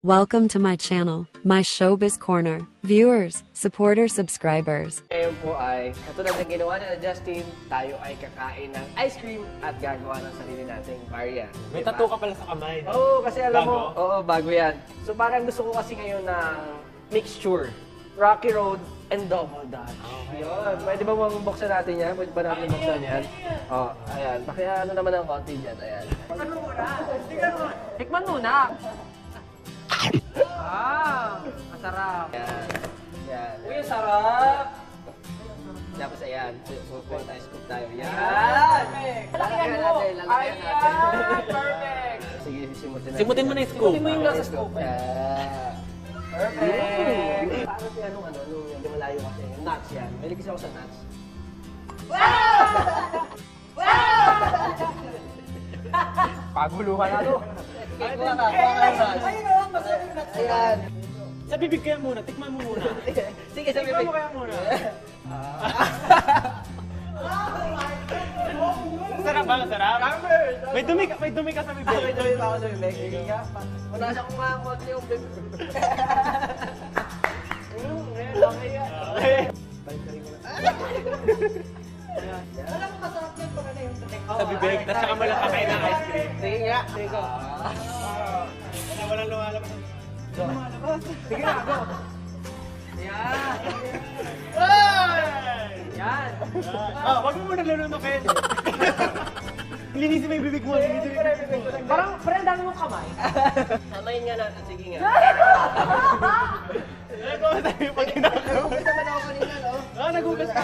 Welcome to my channel, my Showbiz Corner. Viewers, supporters, subscribers. Ngayon po ay, katulad ng ginawa na Justin, tayo ay kakain ng ice cream at gagawa ng sarili nating barya. May tattoo ka pala sa kamay. Oo, kasi alam mo, Bago? bago yan. So parang gusto ko kasi ngayon ng mixture. Rocky Road and Double Dutch. Okay. Yun. Pwede ba buksan natin yan? Pwede ba natin buksan yan? Oo, ayan. Pakiano naman ng konti dyan, ayan. Ano muna? Tikman muna. Masarap. Yan. Yan. Uy, sarap! Tapos ayan, scoop tayo. Yan! Lalakihan mo! Ayan! Perfect! Sige, Simutin mo na yung scoop. Simutin mo yung nasa scoop. Yeah. Perfect! Paano kaya nung hindi malayo kasi, yung nuts yan. Mahilig kasi ako sa nuts. Paguluhan na to. Ayun o, masarap yung nuts. Ayan. Sa bibig kaya muna, tikman mo muna. Sige, sa bibig. Tikman mo kaya muna. Sarap ba? Sarap? May dumi ka sa bibig. May dumi pa ako sa bibig. Wala siya kumakot yung bibig. Okay yan. Wala mo masarap yan pag ano yung Sa bibig, tapos saka mo lang kakain ng ice cream. Sige nga. Sige ko. Walang lumalabas. Sige na, go. Yan. Yan. Wag mo muna lalunukin. Linisin mo yung bibig mo. Parang dami mong kamay. Samayin nga natin. Sige nga. Nagawa tayo pag ginagawa. Nagugas naman ako kanina, no? Nagugas ka.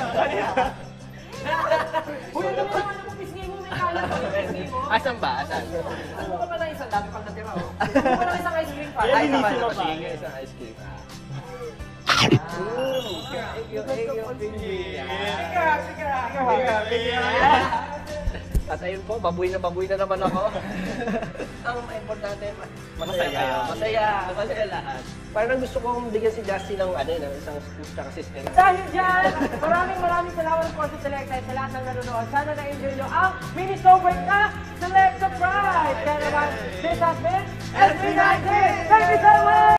Uy, ang dami naman ang pisngi mo. May kalat pa yung pisngi mo. Asan ba? Asan? Ano ka pala isang dami pang natira, oh. Ano ka lang isang ice cream pa? Ay, naman. Sige, isang ice cream. At ayun po, babuy na naman ako. Ang importante, masaya. Masaya lahat. Parang gusto kong bigyan si Justin ng isang scoop tsaka sister. Dahil dyan, maraming salamat po sa Select sa lahat ng nanonood. Sana na-enjoy nyo ang mini sober na Select Surprise! Kaya naman, this has been SB19! Thank you so much!